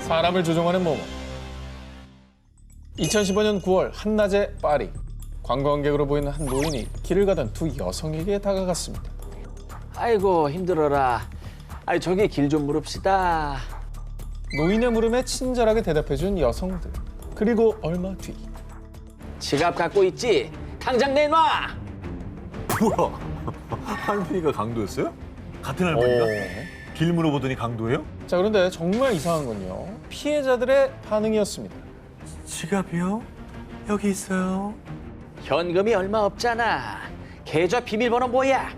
사람을 조종하는 모모. 2015년 9월 한낮의 파리. 관광객으로 보이는 한 노인이 길을 가던 두 여성에게 다가갔습니다. 아이고 힘들어라. 아이 저기 길 좀 물읍시다. 노인의 물음에 친절하게 대답해준 여성들. 그리고 얼마 뒤. 지갑 갖고 있지? 당장 내놔. 뭐야? 할머니가 강도였어요? 같은 할머니가? 길 물어보더니 강도예요? 자, 그런데 정말 이상한 건요. 피해자들의 반응이었습니다. 지갑이요? 여기 있어요. 현금이 얼마 없잖아. 계좌 비밀번호 뭐야?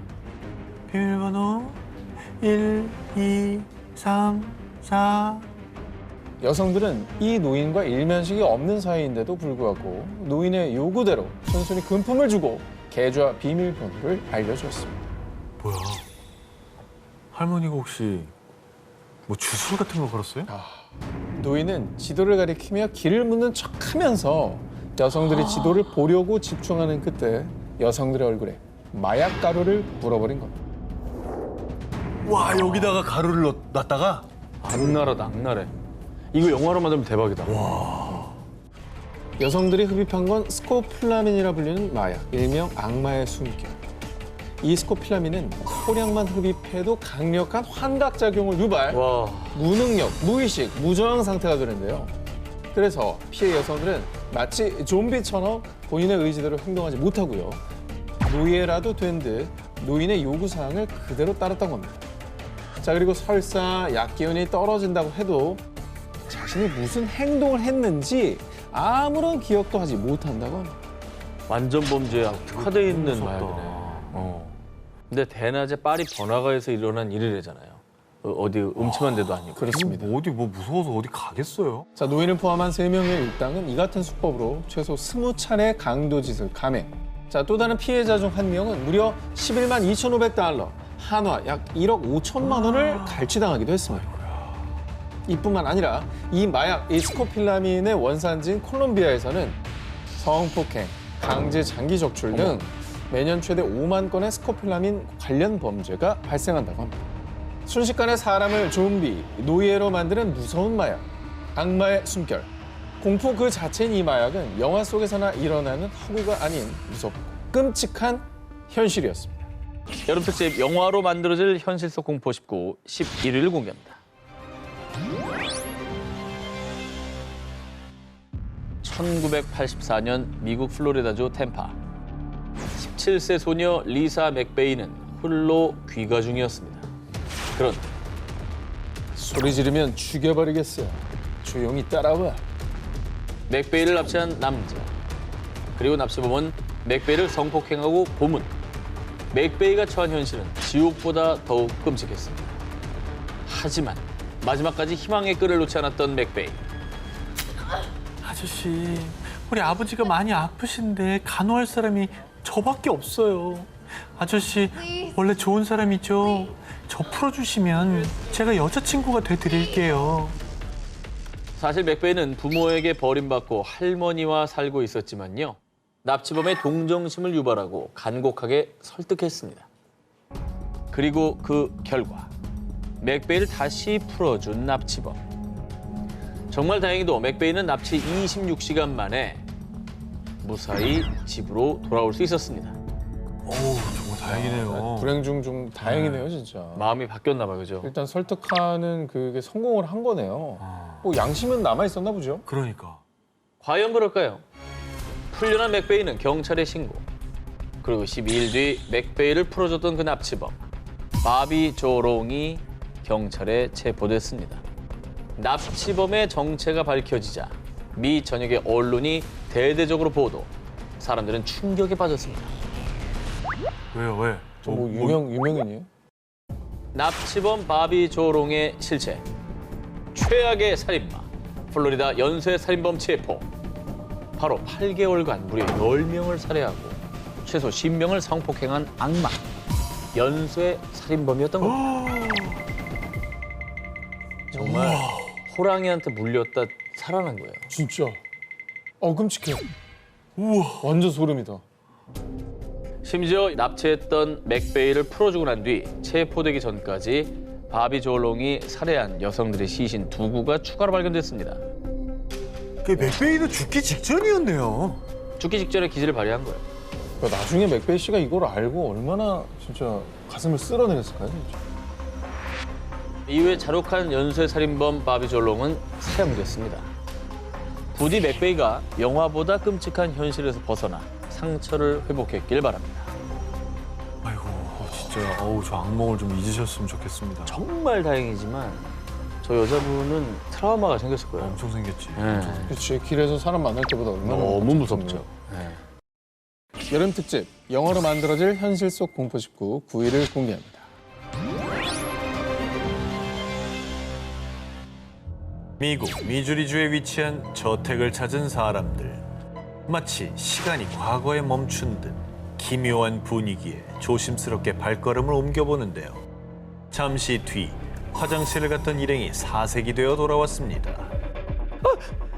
비밀번호 1, 2, 3, 4. 여성들은 이 노인과 일면식이 없는 사이인데도 불구하고 노인의 요구대로 순순히 금품을 주고 계좌 비밀번호를 알려주었습니다. 뭐야? 할머니가 혹시 뭐 주술 같은 거 걸었어요? 노인은 지도를 가리키며 길을 묻는 척하면서 여성들이 지도를 보려고 집중하는 그때 여성들의 얼굴에 마약 가루를 물어버린 겁니다. 와, 여기다가 가루를 놨다가? 악랄하다, 악랄해. 이거 영화로 만들면 대박이다. 여성들이 흡입한 건 스코폴라민이라 불리는 마약, 일명 악마의 숨결. 이 스코폴라민은 소량만 흡입해도 강력한 환각작용을 유발, 와, 무능력, 무의식, 무저항 상태가 되는데요. 그래서 피해 여성들은 마치 좀비처럼 본인의 의지대로 행동하지 못하고요. 노예라도 된 듯 노인의 요구사항을 그대로 따랐던 겁니다. 자, 그리고 설사 약 기운이 떨어진다고 해도 자신이 무슨 행동을 했는지 아무런 기억도 하지 못한다고 합니다. 완전 범죄야. 특화돼 있는 무섭다. 마약이네. 근데 대낮에 파리 번화가에서 일어난 일이래잖아요. 어디 음침한 데도 아니고. 그렇습니다. 어디 뭐 무서워서 어디 가겠어요? 자, 노인을 포함한 3명의 일당은 이 같은 수법으로 최소 20차례 강도짓을 감행. 자, 또 다른 피해자 중 한 명은 무려 11만 2,500달러, 한화 약 1억 5천만 원을 갈취당하기도 했습니다. 이뿐만 아니라 이 마약, 이 스코필라민의 원산지인 콜롬비아에서는 성폭행, 강제 장기 적출 등 매년 최대 5만 건의 스코필라민 관련 범죄가 발생한다고 합니다. 순식간에 사람을 좀비, 노예로 만드는 무서운 마약, 악마의 숨결. 공포 그 자체인 이 마약은 영화 속에서나 일어나는 허구가 아닌 무섭고 끔찍한 현실이었습니다. 여름 특집 영화로 만들어질 현실 속 공포 19, 11일 공개합니다. 1984년 미국 플로리다주 템파. 17세 소녀 리사 맥베이는 홀로 귀가 중이었습니다. 그런데 소리 지르면 죽여버리겠어요. 조용히 따라와. 맥베이를 납치한 남자. 그리고 납치범은 맥베이를 성폭행하고 고문. 맥베이가 처한 현실은 지옥보다 더욱 끔찍했습니다. 하지만 마지막까지 희망의 끈을 놓지 않았던 맥베이. 아저씨, 우리 아버지가 많이 아프신데 간호할 사람이 저밖에 없어요. 아저씨, 원래 좋은 사람이죠? 저 풀어주시면 제가 여자친구가 돼드릴게요. 사실 맥베이는 부모에게 버림받고 할머니와 살고 있었지만요. 납치범의 동정심을 유발하고 간곡하게 설득했습니다. 그리고 그 결과 맥베이를 다시 풀어준 납치범. 정말 다행히도 맥베이는 납치 26시간 만에 무사히 집으로 돌아올 수 있었습니다. 어우, 정말 다행이네요. 불행 중 다행이네요, 진짜. 마음이 바뀌었나 봐요, 그죠? 일단 설득하는 그게 성공을 한 거네요. 뭐 양심은 남아 있었나 보죠. 그러니까. 과연 그럴까요? 풀려난 맥베이는 경찰에 신고. 그리고 12일 뒤 맥베이를 풀어줬던 그 납치범 바비 조롱이 경찰에 체포됐습니다. 납치범의 정체가 밝혀지자 미 전역의 언론이 대대적으로 보도. 사람들은 충격에 빠졌습니다. 왜요, 왜? 뭐 유명인이에요? 납치범 바비 조롱의 실체. 최악의 살인마. 플로리다 연쇄 살인범 체포. 바로 8개월간 무려 10명을 살해하고 최소 10명을 성폭행한 악마. 연쇄 살인범이었던 겁니다. 정말 호랑이한테 물렸다 살아난 거예요. 진짜. 끔찍해. 우와. 완전 소름이다. 심지어 납치했던 맥베이를 풀어주고 난 뒤 체포되기 전까지 바비 조얼롱이 살해한 여성들의 시신 2구가 추가로 발견됐습니다. 그 맥베이도 죽기 직전이었네요. 죽기 직전에 기질을 발휘한 거예요. 그러니까 나중에 맥베이 씨가 이걸 알고 얼마나 진짜 가슴을 쓸어내렸을까요? 진짜. 이후에 자록한 연쇄 살인범 바비 조얼롱은 사형됐습니다. 부디 맥베이가 영화보다 끔찍한 현실에서 벗어나 상처를 회복했길 바랍니다. 아이고 진짜 저 악몽을 좀 잊으셨으면 좋겠습니다. 정말 다행이지만 저 여자분은 트라우마가 생겼을 거예요. 엄청 생겼지. 네. 엄청 생겼지. 그렇지. 길에서 사람 만날 때보다 얼마나 너무 무섭겠어요. 무섭죠. 네. 여름 특집 영화로 만들어질 현실 속 공포 19 9일을 공개합니다. 미국 미주리주에 위치한 저택을 찾은 사람들. 마치 시간이 과거에 멈춘 듯 기묘한 분위기에 조심스럽게 발걸음을 옮겨보는데요. 잠시 뒤 화장실을 갔던 일행이 사색이 되어 돌아왔습니다.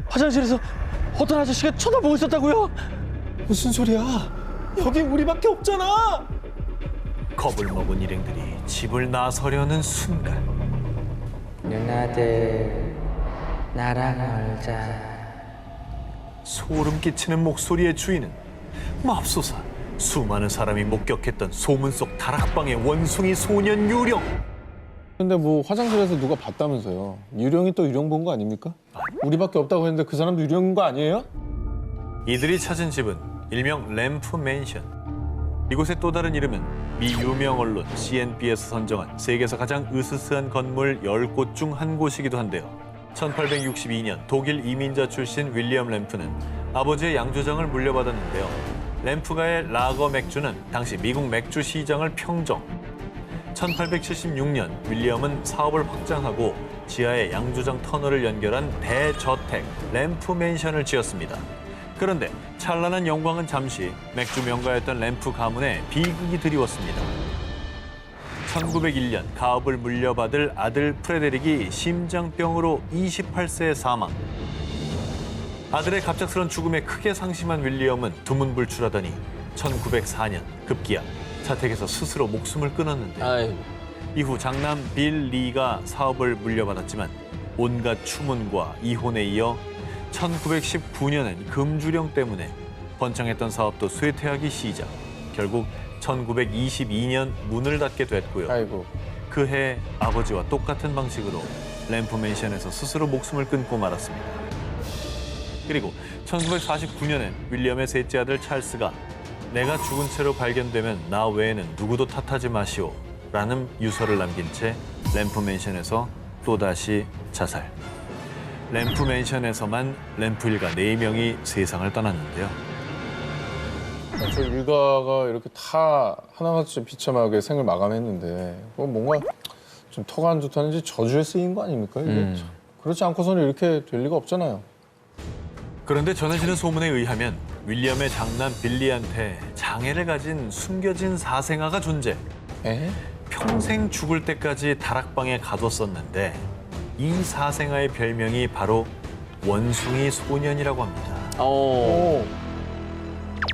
화장실에서 어떤 아저씨가 쳐다보고 있었다고요? 무슨 소리야? 여기 우리밖에 없잖아. 겁을 먹은 일행들이 집을 나서려는 순간 누나들 나랑 놀자. 소름 끼치는 목소리의 주인은 맙소사 수많은 사람이 목격했던 소문 속 다락방의 원숭이 소년 유령. 근데 뭐 화장실에서 누가 봤다면서요. 유령이 또 유령 본 거 아닙니까? 우리밖에 없다고 했는데 그 사람도 유령인 거 아니에요? 이들이 찾은 집은 일명 램프 맨션. 이곳의 또 다른 이름은 미 유명 언론 CNB에서 선정한 세계에서 가장 으스스한 건물 10곳 중 한 곳이기도 한데요. 1862년 독일 이민자 출신 윌리엄 램프는 아버지의 양조장을 물려받았는데요. 램프가의 라거 맥주는 당시 미국 맥주 시장을 평정. 1876년 윌리엄은 사업을 확장하고 지하에 양조장 터널을 연결한 대저택 램프 맨션을 지었습니다. 그런데 찬란한 영광은 잠시 맥주 명가였던 램프 가문에 비극이 드리웠습니다. 1901년 가업을 물려받을 아들 프레데릭이 심장병으로 28세에 사망. 아들의 갑작스런 죽음에 크게 상심한 윌리엄은 두문불출하더니 1904년 급기야 자택에서 스스로 목숨을 끊었는데 아이고. 이후 장남 빌 리가 사업을 물려받았지만 온갖 추문과 이혼에 이어 1919년엔 금주령 때문에 번창했던 사업도 쇠퇴하기 시작. 결국 1922년 문을 닫게 됐고요. 아이고. 그해 아버지와 똑같은 방식으로 램프 맨션에서 스스로 목숨을 끊고 말았습니다. 그리고 1949년엔 윌리엄의 셋째 아들 찰스가 내가 죽은 채로 발견되면 나 외에는 누구도 탓하지 마시오 라는 유서를 남긴 채 램프 맨션에서 또다시 자살. 램프 맨션에서만 램프 일가 4명이 세상을 떠났는데요. 저 일가가 이렇게 다 하나같이 비참하게 생을 마감했는데 그건 뭔가 좀 터가 안 좋다는지 저주에 쓰인 거 아닙니까? 이게 참. 그렇지 않고서는 이렇게 될 리가 없잖아요. 그런데 전해지는 소문에 의하면 윌리엄의 장남 빌리한테 장애를 가진 숨겨진 사생아가 존재. 에? 평생 죽을 때까지 다락방에 가뒀었는데 이 사생아의 별명이 바로 원숭이 소년이라고 합니다. 오.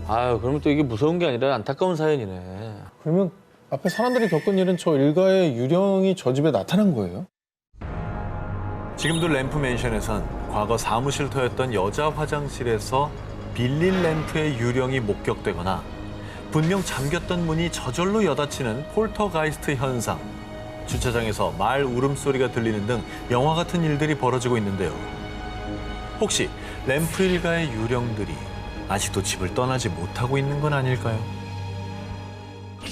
아유, 그러면 또 이게 무서운 게 아니라 안타까운 사연이네. 그러면 앞에 사람들이 겪은 일은 저 일가의 유령이 저 집에 나타난 거예요? 지금도 램프 맨션에선 과거 사무실터였던 여자 화장실에서 빌린 램프의 유령이 목격되거나 분명 잠겼던 문이 저절로 여닫히는 폴터가이스트 현상, 주차장에서 말 울음소리가 들리는 등 영화 같은 일들이 벌어지고 있는데요. 혹시 램프 일가의 유령들이 아직도 집을 떠나지 못하고 있는 건 아닐까요?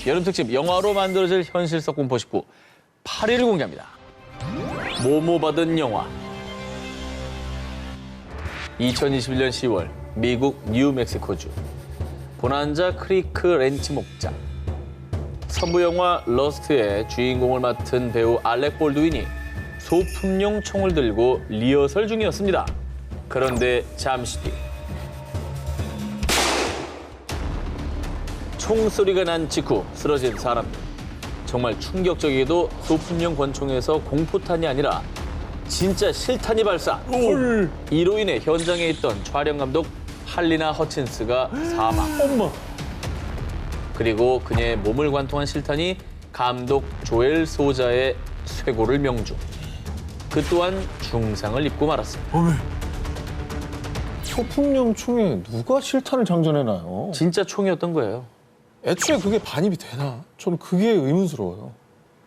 여름 특집 영화로 만들어질 현실 속 공포 19 8위를 공개합니다. 모모 받은 영화. 2021년 10월 미국 뉴멕시코주 보난자 크리크 렌치 목장. 선부 영화 러스트의 주인공을 맡은 배우 알렉 볼드윈이 소품용 총을 들고 리허설 중이었습니다. 그런데 잠시 뒤 총소리가 난 직후 쓰러진 사람들. 정말 충격적이게도 소품용 권총에서 공포탄이 아니라 진짜 실탄이 발사. 헐. 이로 인해 현장에 있던 촬영 감독 할리나 허친스가 사망. 엄마. 그리고 그녀의 몸을 관통한 실탄이 감독 조엘 소자의 쇄골을 명중. 그 또한 중상을 입고 말았습니다. 소품용 총에 누가 실탄을 장전해놔요? 진짜 총이었던 거예요. 애초에 그게 반입이 되나? 저는 그게 의문스러워요.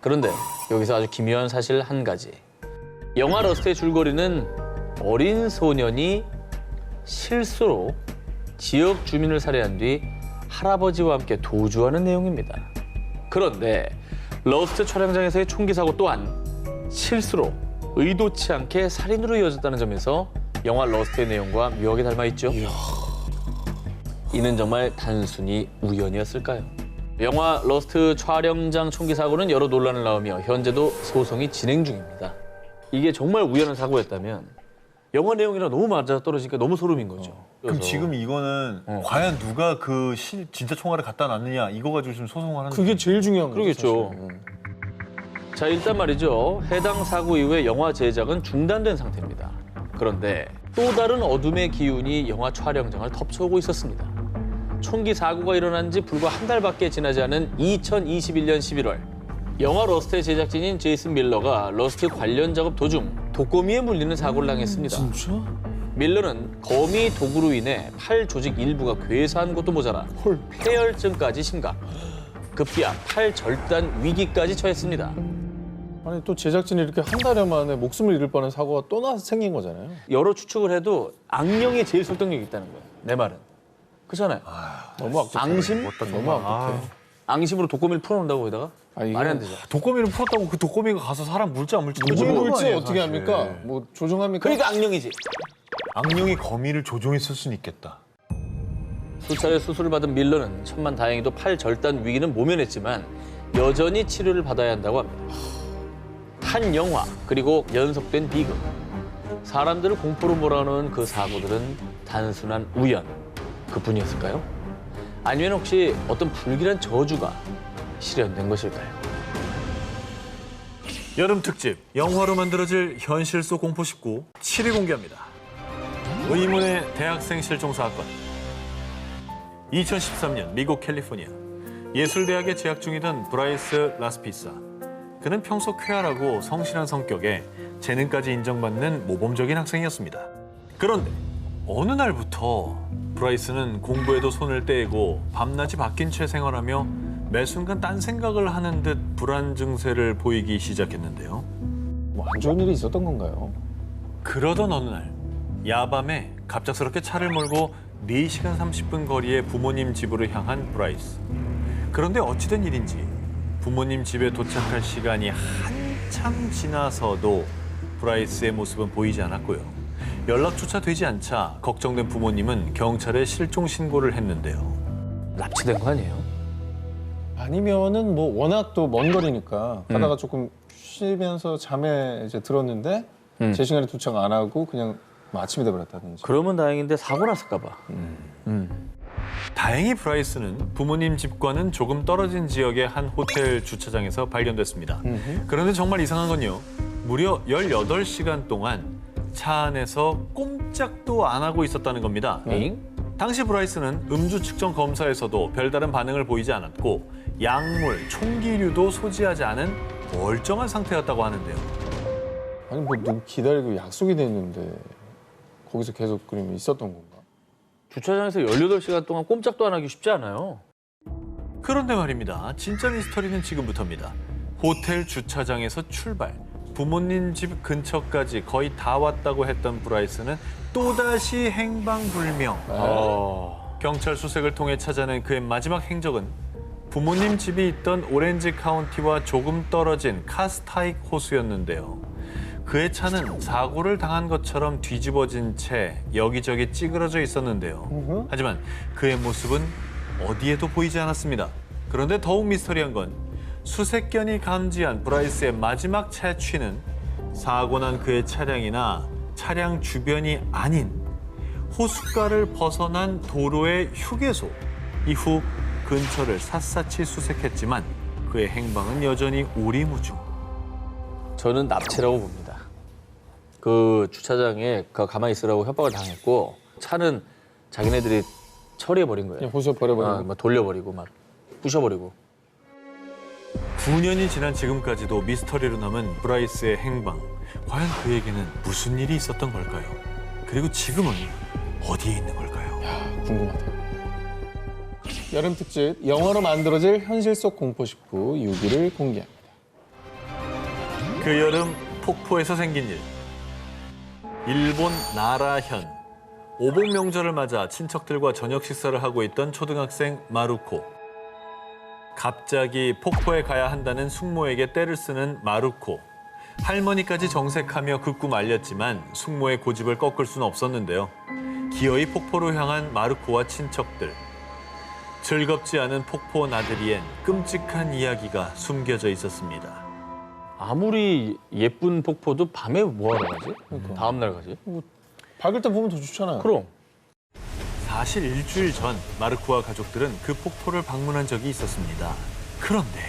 그런데 여기서 아주 기묘한 사실 한 가지. 영화 러스트의 줄거리는 어린 소년이 실수로 지역 주민을 살해한 뒤 할아버지와 함께 도주하는 내용입니다. 그런데 러스트 촬영장에서의 총기 사고 또한 실수로 의도치 않게 살인으로 이어졌다는 점에서 영화 러스트의 내용과 묘하게 닮아 있죠. 이는 정말 단순히 우연이었을까요? 영화 러스트 촬영장 총기 사고는 여러 논란을 낳으며 현재도 소송이 진행 중입니다. 이게 정말 우연한 사고였다면 영화 내용이랑 너무 맞아떨어지니까 너무 소름인 거죠. 그럼 그래서 지금 이거는 과연 누가 그 진짜 총알을 갖다 놨느냐 이거 가지고 지금 소송을 하는 그게 제일 중요한 거죠. 그러겠죠. 사실. 자, 일단 말이죠. 해당 사고 이후에 영화 제작은 중단된 상태입니다. 그런데 또 다른 어둠의 기운이 영화 촬영장을 덮쳐오고 있었습니다. 총기 사고가 일어난 지 불과 한 달밖에 지나지 않은 2021년 11월 영화 러스트의 제작진인 제이슨 밀러가 러스트 관련 작업 도중 독거미에 물리는 사고를 당했습니다. 진짜? 밀러는 거미 독으로 인해 팔 조직 일부가 괴사한 것도 모자라 폐혈증까지 심각. 급기야 팔 절단 위기까지 처했습니다. 아니 또 제작진이 이렇게 한 달여 만에 목숨을 잃을 뻔한 사고가 또 생긴 거잖아요. 여러 추측을 해도 악령이 제일 설득력이 있다는 거예요. 내 말은. 그렇잖아요. 너무 악독해. 앙심? 너무 악독해. 앙심으로 독거미를 풀어놓는다고 거기다가? 이게 말이 안 되죠. 독거미를 풀었다고 그 독거미가 가서 사람 물지 안 물지 누굴 모르는 거 물지 아니에요, 어떻게 사실. 합니까? 뭐 조종합니까? 그러니까 악령이지. 악령이 거미를 조종했을 수는 있겠다. 수차례 수술을 받은 밀러는 천만 다행히도 팔 절단 위기는 모면했지만 여전히 치료를 받아야 한다고 합니다. 한 영화 그리고 연속된 비극. 사람들을 공포로 몰아넣은 그 사고들은 단순한 우연 그뿐이었을까요? 아니면 혹시 어떤 불길한 저주가 실현된 것일까요? 여름 특집 영화로 만들어질 현실 속 공포 19 7위 공개합니다. 의문의 대학생 실종 사건. 2013년 미국 캘리포니아 예술대학에 재학 중이던 브라이스 라스피사. 그는 평소 쾌활하고 성실한 성격에 재능까지 인정받는 모범적인 학생이었습니다. 그런데 어느 날부터 브라이스는 공부에도 손을 떼고 밤낮이 바뀐 채 생활하며 매 순간 딴 생각을 하는 듯 불안 증세를 보이기 시작했는데요. 뭐 안 좋은 일이 있었던 건가요? 그러던 어느 날 야밤에 갑작스럽게 차를 몰고 4시간 30분 거리의 부모님 집으로 향한 브라이스. 그런데 어찌된 일인지 부모님 집에 도착할 시간이 한참 지나서도 브라이스의 모습은 보이지 않았고요. 연락조차 되지 않자 걱정된 부모님은 경찰에 실종 신고를 했는데요. 납치된 거 아니에요? 아니면은 뭐 워낙 또 먼 거리니까 가다가 조금 쉬면서 잠에 이제 들었는데 제 시간에 도착 안 하고 그냥 뭐 아침이 돼버렸다든지. 그러면 다행인데 사고 났을까 봐. 다행히 브라이스는 부모님 집과는 조금 떨어진 지역의 한 호텔 주차장에서 발견됐습니다. 그런데 정말 이상한 건요. 무려 18시간 동안 차 안에서 꼼짝도 안 하고 있었다는 겁니다. 엥? 당시 브라이스는 음주 측정 검사에서도 별다른 반응을 보이지 않았고 약물, 총기류도 소지하지 않은 멀쩡한 상태였다고 하는데요. 아니 뭐 누구 기다리고 약속이 돼 있는데 거기서 계속 그러면 있었던 건가? 주차장에서 18시간 동안 꼼짝도 안 하기 쉽지 않아요. 그런데 말입니다. 진짜 미스터리는 지금부터입니다. 호텔 주차장에서 출발. 부모님 집 근처까지 거의 다 왔다고 했던 브라이스는 또다시 행방불명. 경찰 수색을 통해 찾아낸 그의 마지막 행적은 부모님 집이 있던 오렌지 카운티와 조금 떨어진 카스타익 호수였는데요. 그의 차는 사고를 당한 것처럼 뒤집어진 채 여기저기 찌그러져 있었는데요. 하지만 그의 모습은 어디에도 보이지 않았습니다. 그런데 더욱 미스터리한 건 수색견이 감지한 브라이스의 마지막 채취는 사고 난 그의 차량이나 차량 주변이 아닌 호숫가를 벗어난 도로의 휴게소. 이후 근처를 샅샅이 수색했지만 그의 행방은 여전히 오리무중. 저는 납치라고 봅니다. 그 주차장에 가만히 있으라고 협박을 당했고 차는 자기네들이 처리해버린 거예요. 그냥 호수에 버려버리고. 막 돌려버리고 막 부셔버리고. 9년이 지난 지금까지도 미스터리로 남은 브라이스의 행방. 과연 그에게는 무슨 일이 있었던 걸까요? 그리고 지금은 어디에 있는 걸까요? 궁금하다. 여름 특집 영화로 만들어질 현실 속 공포 식후 6위를 공개합니다. 그 여름 폭포에서 생긴 일. 일본 나라현. 오복 명절을 맞아 친척들과 저녁 식사를 하고 있던 초등학생 마루코. 갑자기 폭포에 가야 한다는 숙모에게 떼를 쓰는 마루코. 할머니까지 정색하며 극구 말렸지만 숙모의 고집을 꺾을 수는 없었는데요. 기어이 폭포로 향한 마루코와 친척들. 즐겁지 않은 폭포 나들이엔 끔찍한 이야기가 숨겨져 있었습니다. 아무리 예쁜 폭포도 밤에 뭐하러 가지? 다음 날 가지? 밝을 때 보면 더 좋잖아요. 그럼. 사실 일주일 전 마르코와 가족들은 그 폭포를 방문한 적이 있었습니다. 그런데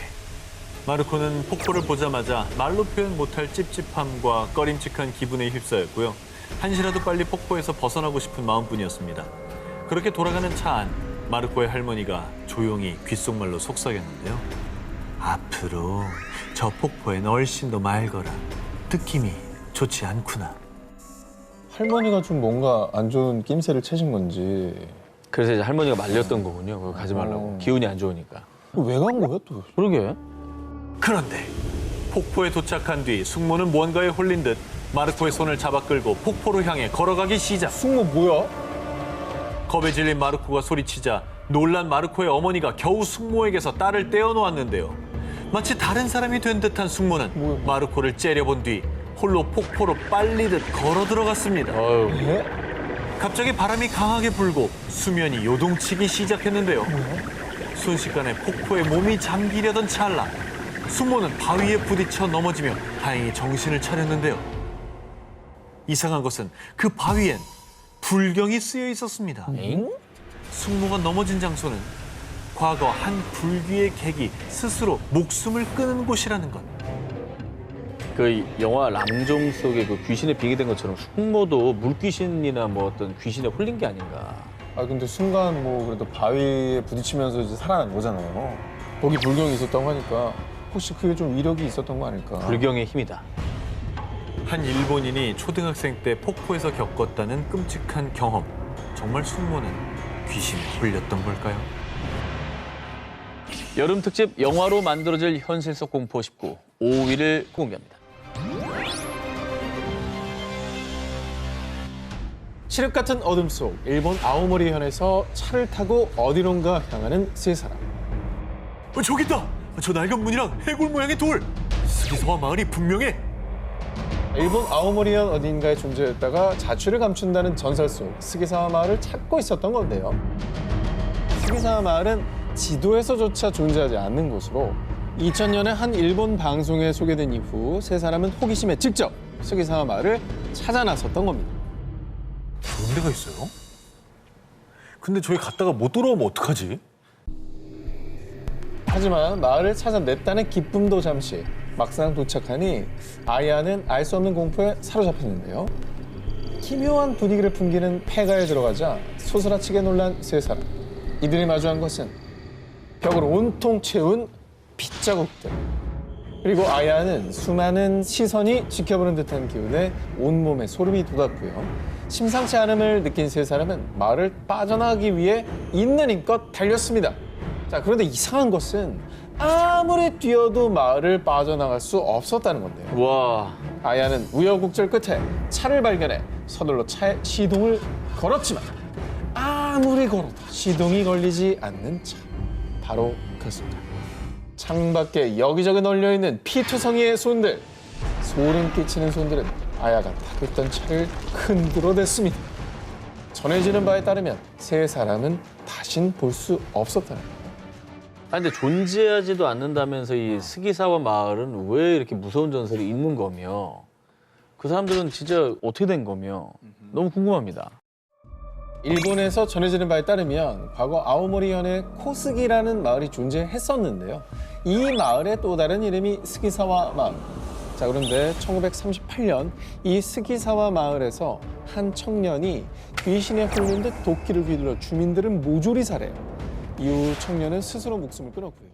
마르코는 폭포를 보자마자 말로 표현 못할 찝찝함과 꺼림칙한 기분에 휩싸였고요. 한시라도 빨리 폭포에서 벗어나고 싶은 마음뿐이었습니다. 그렇게 돌아가는 차 안 마르코의 할머니가 조용히 귓속말로 속삭였는데요. 앞으로 저 폭포엔 얼씬 더 맑어라. 느낌이 좋지 않구나. 할머니가 좀 뭔가 안 좋은 낌새를 채신 건지 그래서 이제 할머니가 말렸던 거군요. 그거 가지 말라고. 기운이 안 좋으니까. 왜 간 거야 또? 그러게. 그런데 폭포에 도착한 뒤 숙모는 무언가에 홀린 듯 마르코의 손을 잡아 끌고 폭포로 향해 걸어가기 시작. 숙모 뭐야? 겁에 질린 마르코가 소리치자 놀란 마르코의 어머니가 겨우 숙모에게서 딸을 떼어놓았는데요. 마치 다른 사람이 된 듯한 숙모는 뭐야? 마르코를 째려본 뒤 홀로 폭포로 빨리듯 걸어 들어갔습니다. 어휴. 에? 갑자기 바람이 강하게 불고 수면이 요동치기 시작했는데요. 순식간에 폭포에 몸이 잠기려던 찰나 숙모는 바위에 부딪혀 넘어지며 다행히 정신을 차렸는데요. 이상한 것은 그 바위엔 불경이 쓰여 있었습니다. 엥? 숙모가 넘어진 장소는 과거 한 불귀의 객이 스스로 목숨을 끊은 곳이라는 것. 그 영화 람종 속에 그 귀신에 빙의된 것처럼 숙모도 물귀신이나 뭐 어떤 귀신에 홀린 게 아닌가. 아 근데 순간 뭐 그래도 바위에 부딪히면서 이제 살아난 거잖아요. 거기 불경이 있었다고 하니까 혹시 그게 좀 위력이 있었던 거 아닐까? 불경의 힘이다. 한 일본인이 초등학생 때 폭포에서 겪었다는 끔찍한 경험. 정말 숙모는 귀신에 홀렸던 걸까요? 여름 특집 영화로 만들어질 현실 속 공포 19 5위를 공개합니다. 칠흑 같은 어둠 속 일본 아오모리현에서 차를 타고 어디론가 향하는 세 사람. 저기 있다! 저 낡은 문이랑 해골 모양의 돌! 스기사와 마을이 분명해! 일본 아오모리현 어딘가에 존재했다가 자취를 감춘다는 전설 속 스기사와 마을을 찾고 있었던 건데요. 스기사와 마을은 지도에서조차 존재하지 않는 곳으로 2000년에 한 일본 방송에 소개된 이후 세 사람은 호기심에 직접 스기사와 마을을 찾아 나섰던 겁니다. 좋은 데가 있어요? 근데 저기 갔다가 못 돌아오면 어떡하지? 하지만 마을을 찾아냈다는 기쁨도 잠시, 막상 도착하니 아야는 알 수 없는 공포에 사로잡혔는데요. 기묘한 분위기를 풍기는 폐가에 들어가자 소스라치게 놀란 세 사람. 이들이 마주한 것은 벽을 온통 채운 빗자국들. 그리고 아야는 수많은 시선이 지켜보는 듯한 기운에 온몸에 소름이 돋았고요. 심상치 않음을 느낀 세 사람은 마을을 빠져나가기 위해 있는 힘껏 달렸습니다. 자, 그런데 이상한 것은 아무리 뛰어도 마을을 빠져나갈 수 없었다는 건데요. 와. 아야는 우여곡절 끝에 차를 발견해 서둘러 차에 시동을 걸었지만 아무리 걸어도 시동이 걸리지 않는 차. 바로 그 순간. 창밖에 여기저기 널려있는 피투성이의 손들. 소름 끼치는 손들은 아야가 타고 있던 차를 흔들어댔습니다. 전해지는 바에 따르면 세 사람은 다신 볼 수 없었다는 겁니다. 아 근데 존재하지도 않는다면서 이 스기사와 마을은 왜 이렇게 무서운 전설이 있는 거며 그 사람들은 진짜 어떻게 된 거며 너무 궁금합니다. 일본에서 전해지는 바에 따르면 과거 아오모리현에 코스기라는 마을이 존재했었는데요. 이 마을의 또 다른 이름이 스기사와 마을. 자, 그런데 1938년 이 스기사와 마을에서 한 청년이 귀신에 홀린 듯 도끼를 휘둘러 주민들을 모조리 살해요. 이후 청년은 스스로 목숨을 끊었고요.